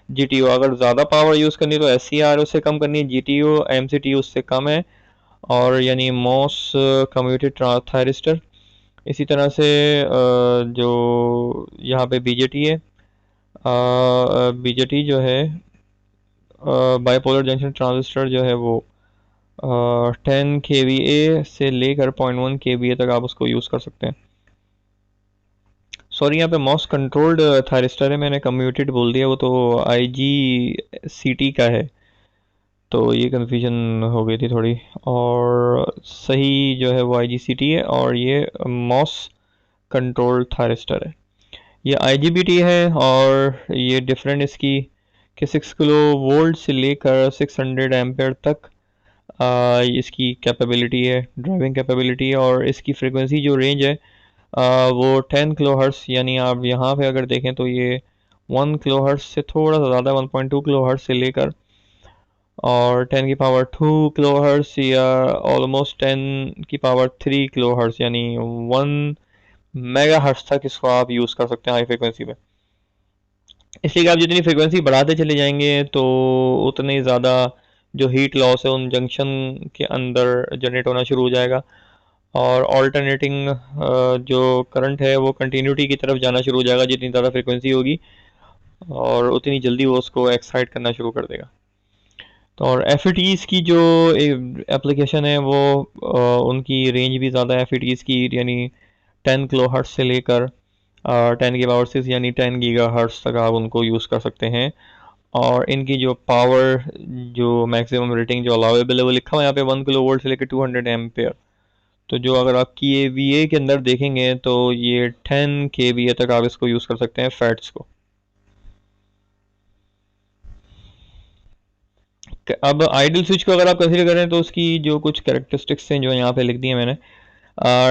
A: GTO। अगर ज़्यादा पावर यूज़ करनी है तो SCR उससे कम करनी है, GTO MCT उससे कम है, और यानी मॉस कम्यूटेड थायरिस्टर। इसी तरह से जो यहाँ पे BJT है, BJT जो है बाइपोलर जंक्शन ट्रांजिस्टर जो है वो 10 kVA से लेकर 0.1 kVA तक आप उसको यूज़ कर सकते हैं। सॉरी, यहाँ पे मॉस कंट्रोल्ड थायरिस्टर है, मैंने कम्यूटेड बोल दिया, वो तो IGCT का है, तो ये कन्फ्यूजन हो गई थी थोड़ी। और सही जो है वो IGCT है और ये मॉस कंट्रोल्ड थायरिस्टर है। ये IGBT है और ये डिफरेंट इसकी कि 6 किलो वोल्ट से लेकर 600 एम्पेयर तक इसकी कैपेबिलिटी है, ड्राइविंग कैपेबिलिटी है। और इसकी फ्रीक्वेंसी जो रेंज है वो 10 किलो हर्ट्स, यानी आप यहाँ पे अगर देखें तो ये 1 किलो हर्ट्ज से थोड़ा सा ज़्यादा, 1.2 किलो हर्ट्ज से लेकर और 10⁻² किलो हर्ट्ज या ऑलमोस्ट 10⁻³ किलो हर्ट्ज यानी 1 मेगा हर्ट्ज तक इसको आप यूज़ कर सकते हैं हाई फ्रिक्वेंसी पे। इसलिए कि आप जितनी फ्रिक्वेंसी बढ़ाते चले जाएंगे तो उतने ज़्यादा जो हीट लॉस है उन जंक्शन के अंदर जनरेट होना शुरू हो जाएगा और ऑल्टरनेटिंग जो करंट है वो कंटिन्यूटी की तरफ जाना शुरू हो जाएगा। जितनी ज़्यादा फ्रिक्वेंसी होगी और उतनी जल्दी वो उसको एक्साइट करना शुरू कर देगा। तो और एफ की जो एप्लीकेशन है वो उनकी रेंज भी ज़्यादा है एफ की, यानी 10 किलो हर्ट्ज से लेकर 10⁻6 यानी 10 गीगा हर्ट्ज तक आप उनको यूज़ कर सकते हैं। और इनकी जो पावर जो मैक्सिमम रेटिंग जो अलाउेबल है वो लिखा हुआ है यहाँ पे 1 किलोवोल्ट से लेकर 200 एम्पेयर। तो जो अगर आप KVA के अंदर देखेंगे तो ये 10 kVA तक आप इसको यूज़ कर सकते हैं फैट्स को। अब आइडल स्विच को अगर आप कंसीडर करें तो उसकी जो कुछ कैरेक्टरिस्टिक्स हैं जो यहाँ पे लिख दी है मैंने।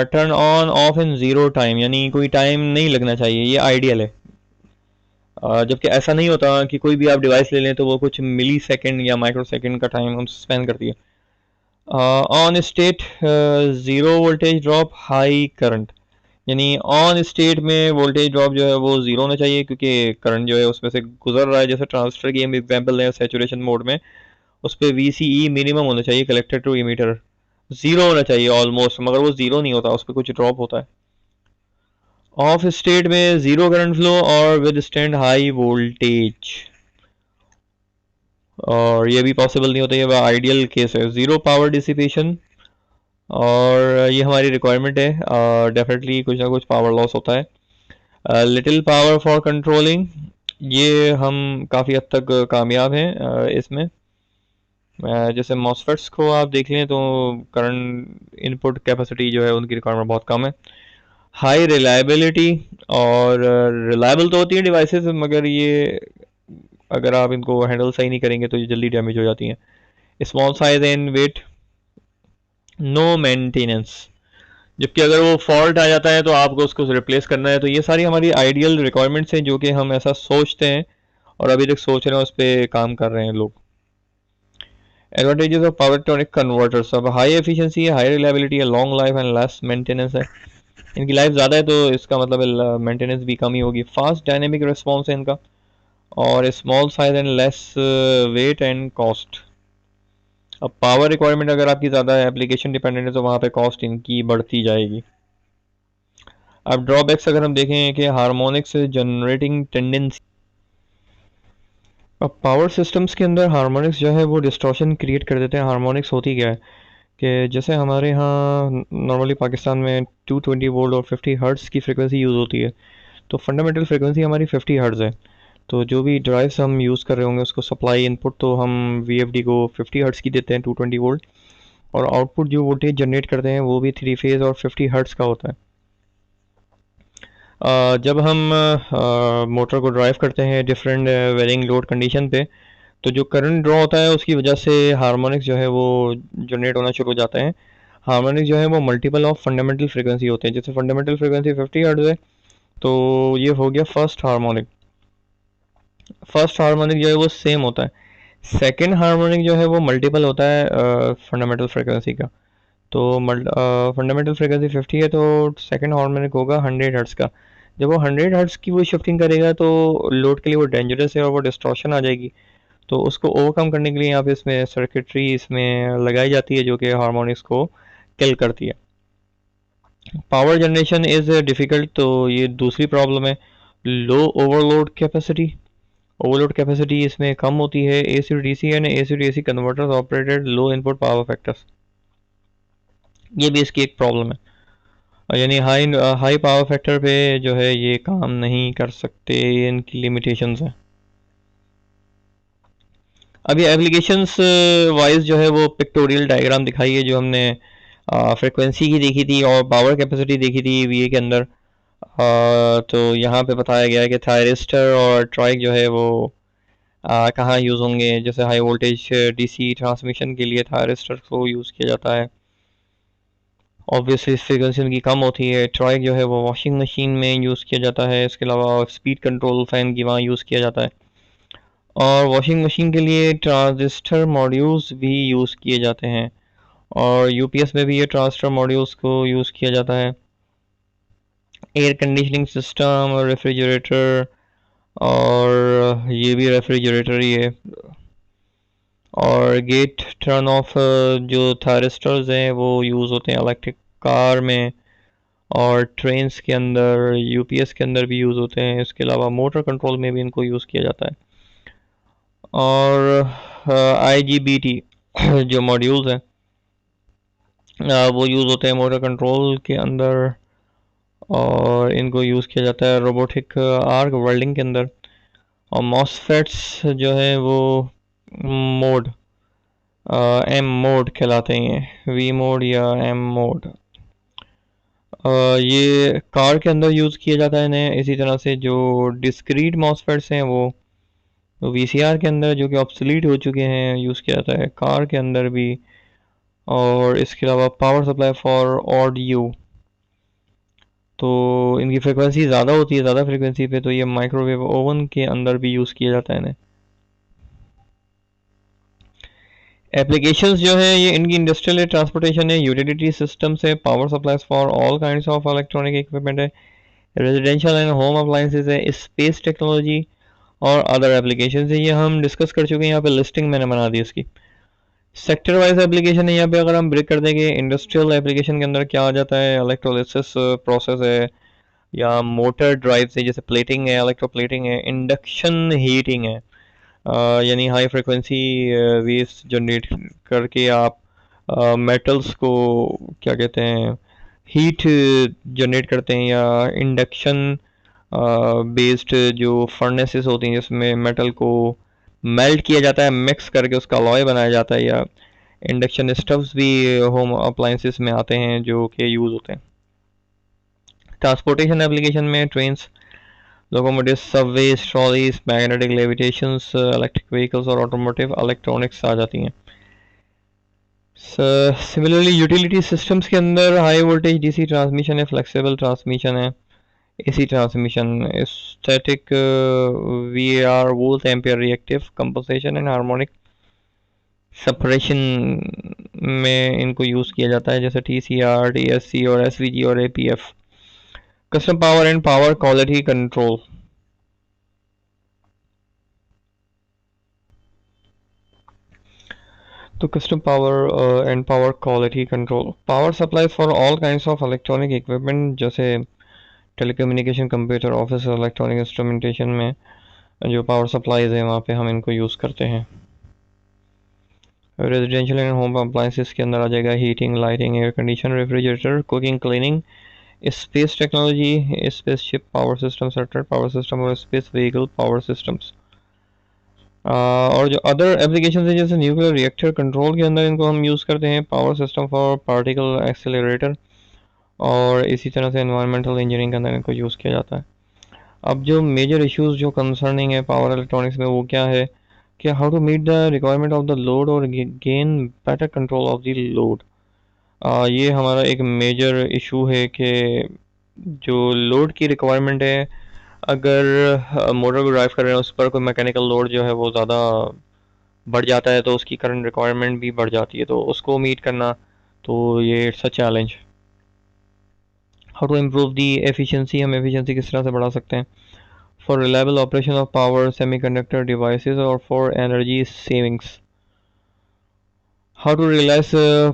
A: Turn on off in zero time, यानी कोई टाइम नहीं लगना चाहिए, ये आइडियल है। जबकि ऐसा नहीं होता कि कोई भी आप डिवाइस ले लें तो वो कुछ मिली सेकेंड या माइक्रो सेकेंड का टाइम स्पेंड करती है। On state zero voltage drop high current, यानी ऑन स्टेट में वोल्टेज ड्रॉप जो है वो ज़ीरो होना चाहिए क्योंकि करंट जो है उसमें से गुजर रहा है। जैसे ट्रांजिस्टर की हम एग्जांपल लें सैचुरेशन मोड में, उस पर VCE मिनिमम होना चाहिए, कलेक्टर टू इमीटर ज़ीरो होना चाहिए ऑलमोस्ट, मगर वो ज़ीरो नहीं होता, उस पर कुछ ड्रॉप होता है। ऑफ स्टेट में ज़ीरो करंट फ्लो और विद स्टैंड हाई वोल्टेज, और ये भी पॉसिबल नहीं होता, ये आइडियल केस है। ज़ीरो पावर डिसिपेशन, और ये हमारी रिक्वायरमेंट है, डेफिनेटली कुछ ना कुछ पावर लॉस होता है। लिटिल पावर फॉर कंट्रोलिंग, ये हम काफ़ी हद तक कामयाब हैं इसमें। जैसे मॉसफेट्स को आप देख लें तो करंट इनपुट कैपेसिटी जो है उनकी रिक्वायरमेंट बहुत कम है। हाई रिलायबिलिटी, और रिलायबल तो होती है डिवाइसेस मगर ये अगर आप इनको हैंडल सही नहीं करेंगे तो ये जल्दी डैमेज हो जाती हैं। Small size and weight, no maintenance, जबकि अगर वो फॉल्ट आ जाता है तो आपको उसको रिप्लेस करना है। तो ये सारी हमारी आइडियल रिक्वायरमेंट्स हैं जो कि हम ऐसा सोचते हैं और अभी तक सोच रहे हैं, उस पर काम कर रहे हैं लोग। Advantages of power electronic converters, अब हाई एफिशिएंसी है, हाई रिलायबिलिटी है, long life and less maintenance है। इनकी लाइफ ज़्यादा है तो इसका मतलब मेंटेनेंस भी कम ही होगी। फास्ट डायनेमिक रिस्पॉन्स है इनका, और small size and less weight and cost. अब पावर रिक्वायरमेंट अगर आपकी ज़्यादा एप्लीकेशन डिपेंडेंट है तो वहाँ पे कॉस्ट इनकी बढ़ती जाएगी। अब ड्रॉबैक्स अगर हम देखें कि हार्मोनिक्स जनरेटिंग टेंडेंसी, अब पावर सिस्टम्स के अंदर हार्मोनिक्स जो है वो डिस्टॉर्शन क्रिएट कर देते हैं। हार्मोनिक्स होती क्या है कि जैसे हमारे यहाँ नॉर्मली पाकिस्तान में 220 वोल्ट और 50 हर्ट्ज़ की फ्रिक्वेंसी यूज़ होती है, तो फंडामेंटल फ्रिक्वेंसी हमारी 50 हर्ट्ज़ है। तो जो भी ड्राइव्स हम यूज़ कर रहे होंगे उसको सप्लाई इनपुट तो हम VFD को 50 हर्ट्ज़ की देते हैं 220 वोल्ट, और आउटपुट जो वोल्टेज जनरेट करते हैं वो भी 3 फेज़ और 50 हर्ट्ज़ का होता है। जब हम मोटर को ड्राइव करते हैं डिफरेंट वेरिंग लोड कंडीशन पे, तो जो करंट ड्रॉ होता है उसकी वजह से हार्मोनिक्स जो है वो जनरेट होना शुरू हो जाते हैं। हार्मोनिक्स जो है वो मल्टीपल ऑफ फंडामेंटल फ्रीक्वेंसी होते हैं। जैसे फंडामेंटल फ्रीक्वेंसी 50 हर्ट्ज़ है तो ये हो गया फर्स्ट हार्मोनिक। फर्स्ट हार्मोनिक जो है वो सेम होता है। सेकंड हार्मोनिक जो है वो मल्टीपल होता है फंडामेंटल फ्रीक्वेंसी का। तो फंडामेंटल फ्रीक्वेंसी 50 है तो सेकंड हार्मोनिक होगा 100 हर्ट्ज़ का। जब वो 100 हर्ट्ज़ की वो शिफ्टिंग करेगा तो लोड के लिए वो डेंजरस है और वो डिस्टॉर्शन आ जाएगी। तो उसको ओवरकम करने के लिए यहाँ पे इसमें सर्किटरी इसमें लगाई जाती है जो कि हार्मोनिक्स को किल करती है। पावर जनरेशन इज़ डिफ़िकल्ट, तो ये दूसरी प्रॉब्लम है। लो ओवरलोड कैपेसिटी, ओवरलोड कैपेसिटी इसमें कम होती है। AC to DC and AC to AC converters operated low input power factors, ये भी इसकी एक प्रॉब्लम है। यानी हाई हाई पावर फैक्टर पे जो है ये काम नहीं कर सकते, ये इनकी लिमिटेशंस हैं। अभी एप्लीकेशंस वाइज जो है वो पिक्टोरियल डायग्राम दिखाई है जो हमने फ्रिक्वेंसी की देखी थी और पावर कैपेसिटी देखी थी VA के अंदर। तो यहाँ पे बताया गया है कि थायरिस्टर और ट्राइक जो है वो कहाँ यूज़ होंगे। जैसे हाई वोल्टेज DC ट्रांसमिशन के लिए थायरिस्टर को यूज़ किया जाता है, ऑब्वियसली फ्रीक्वेंसी उनकी कम होती है। ट्राइक जो है वो वॉशिंग मशीन में यूज़ किया जाता है, इसके अलावा स्पीड कंट्रोल फैन की वहाँ यूज़ किया जाता है। और वॉशिंग मशीन के लिए ट्रांजिस्टर मॉड्यूल्स भी यूज़ किए जाते हैं, और यूपीएस में भी ये ट्रांजिस्टर मॉड्यूल्स को यूज़ किया जाता है। एयर कंडीशनिंग सिस्टम और रेफ्रिजरेटर, और ये भी रेफ्रिजरेटर ही है। और गेट टर्न ऑफ जो थायरिस्टर्स हैं वो यूज़ होते हैं इलेक्ट्रिक कार में, और ट्रेन्स के अंदर, यूपीएस के अंदर भी यूज़ होते हैं। इसके अलावा मोटर कंट्रोल में भी इनको यूज़ किया जाता है। और आईजीबीटी जो मॉड्यूल्स हैं वो यूज़ होते हैं मोटर कंट्रोल के अंदर, और इनको यूज़ किया जाता है रोबोटिक आर्क वेल्डिंग के अंदर। और मॉसफेट्स जो है वो मोड, एम मोड कहलाते हैं, वी मोड या एम मोड। ये कार के अंदर यूज़ किया जाता है इन्हें। इसी तरह से जो डिस्क्रीट मॉसफेट्स हैं वो वीसीआर के अंदर, जो कि ऑब्सोलीट हो चुके हैं, यूज़ किया जाता है कार के अंदर भी। और इसके अलावा पावर सप्लाई फॉर ऑडियो, तो इनकी फ्रिक्वेंसी ज़्यादा होती है, ज़्यादा फ्रिक्वेंसी पे, तो ये माइक्रोवेव ओवन के अंदर भी यूज़ किया जाता है इन्हें। एप्लीकेशंस जो है ये इनकी इंडस्ट्रियल ट्रांसपोर्टेशन है, यूटिलिटी सिस्टम है, power supplies for all kinds of electronic equipment है, रेजिडेंशियल एंड होम अप्लायंसेज है, स्पेस टेक्नोलॉजी और अदर एप्लीकेशंस है। ये हम डिस्कस कर चुके हैं, यहाँ पे लिस्टिंग मैंने बना दी इसकी। सेक्टर वाइज एप्लीकेशन है, यहाँ पे अगर हम ब्रेक कर देंगे इंडस्ट्रियल एप्लीकेशन के अंदर क्या आ जाता है, इलेक्ट्रोलिसिस प्रोसेस है, या मोटर ड्राइव से, जैसे प्लेटिंग है, इलेक्ट्रोप्लेटिंग है, इंडक्शन हीटिंग है, यानी हाई फ्रिक्वेंसी वेव्स जनरेट करके आप मेटल्स को क्या कहते हैं, हीट जनरेट करते हैं, या इंडक्शन बेस्ड जो फर्नेसेस होती हैं जिसमें मेटल को मेल्ट किया जाता है, मिक्स करके उसका अलॉय बनाया जाता है, या इंडक्शन स्टव्स भी होम अप्लायंसेस में आते हैं जो कि यूज़ होते हैं। ट्रांसपोर्टेशन एप्लीकेशन में trains, locomotive, subways, trolleys, magnetic levitations, electric vehicles और ऑटोमोटिव इलेक्ट्रॉनिक्स आ जाती हैं। सिमिलरली यूटिलिटी सिस्टम्स के अंदर हाई वोल्टेज डीसी ट्रांसमिशन है, फ्लेक्सिबल ट्रांसमिशन है, AC transmission, static VR, volt ampere, reactive compensation and harmonic separation में इनको यूज़ किया जाता है, जैसे टीसीआर, टीएससी और एसवीजी और APF. Custom power and power quality control, तो custom power and power quality control, power supplies for all kinds of electronic equipment, जैसे telecommunication, computer, office, electronic instrumentation में जो पावर सप्लाईज है वहाँ पे हम इनको यूज़ करते हैं। रेजिडेंशियल एंड होम अप्लायंसेस के अंदर आ जाएगा heating, lighting, air condition, refrigerator, cooking, cleaning, space technology, spaceship power system, satellite power system और स्पेस व्हीकल पावर सिस्टम्स। और जो अदर एप्लीकेशन है जैसे न्यूक्लियर रिएक्टर कंट्रोल के अंदर इनको हम यूज़ करते हैं, power system for particle accelerator, और इसी तरह से एनवायरमेंटल इंजीनियरिंग के अंदर इनको यूज़ किया जाता है। अब जो मेजर इश्यूज जो कंसर्निंग है पावर इलेक्ट्रॉनिक्स में वो क्या है कि how to meet the requirement of the load और gain better control of the load. ये हमारा एक मेजर इशू है कि जो लोड की रिक्वायरमेंट है, अगर मोटर को ड्राइव कर रहे हैं उस पर कोई मैकेनिकल लोड जो है वो ज़्यादा बढ़ जाता है तो उसकी करंट रिक्वायरमेंट भी बढ़ जाती है, तो उसको मीट करना, तो ये it's a challenge. How to improve the efficiency, हम एफिशिएंसी किस तरह से बढ़ा सकते हैं, for reliable operation of power semiconductor devices और for energy savings. How to realise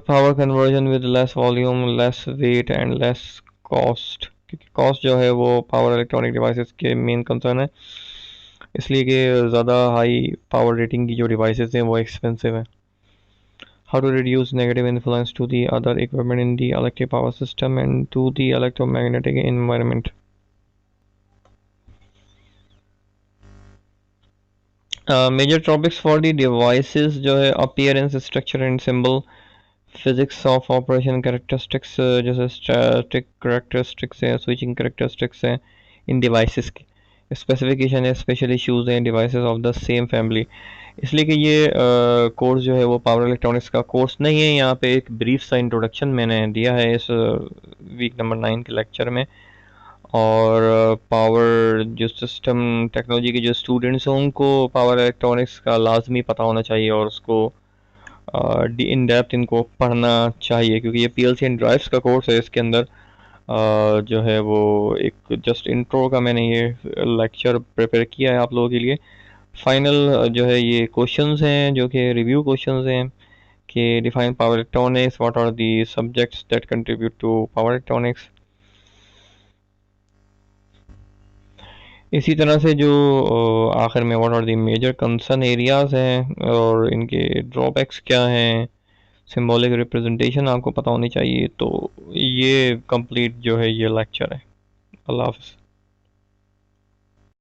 A: power conversion with less volume, less weight and less cost, क्योंकि cost जो है वो पावर इलेक्ट्रॉनिक डिवाइसेस के मेन कंसर्न है, इसलिए कि ज़्यादा हाई पावर रेटिंग की जो डिवाइसेस हैं वो एक्सपेंसिव है। How to reduce negative influence to the other equipment in the electric power system and to the electromagnetic environment. Major topics for the devices जो है appearance, structure and symbol, physics of operation characteristics, जैसे static characteristics है, switching characteristics है इन devices की, specification है, special issues हैं devices of the same family. इसलिए कि ये कोर्स जो है वो पावर इलेक्ट्रॉनिक्स का कोर्स नहीं है। यहाँ पे एक ब्रीफ सा इंट्रोडक्शन मैंने दिया है इस वीक नंबर 9 के लेक्चर में। और पावर जो सिस्टम टेक्नोलॉजी के जो स्टूडेंट्स हैं उनको पावर इलेक्ट्रॉनिक्स का लाजमी पता होना चाहिए और उसको इन डेप्थ इनको पढ़ना चाहिए, क्योंकि ये पीएलसी एंड ड्राइव्स का कोर्स है। इसके अंदर जो है वो एक जस्ट इंट्रो का मैंने ये लेक्चर प्रिपेयर किया है आप लोगों के लिए। फाइनल जो है ये क्वेश्चंस हैं जो कि रिव्यू क्वेश्चंस हैं कि define power electronics, what are the subjects that contribute to power electronics. इसी तरह से जो आखिर में what are the major concern areas हैं और इनके ड्रॉबैक्स क्या हैं, सिंबॉलिक रिप्रेजेंटेशन आपको पता होनी चाहिए। तो ये कंप्लीट जो है ये लेक्चर है। अल्लाह हाफ़िज़।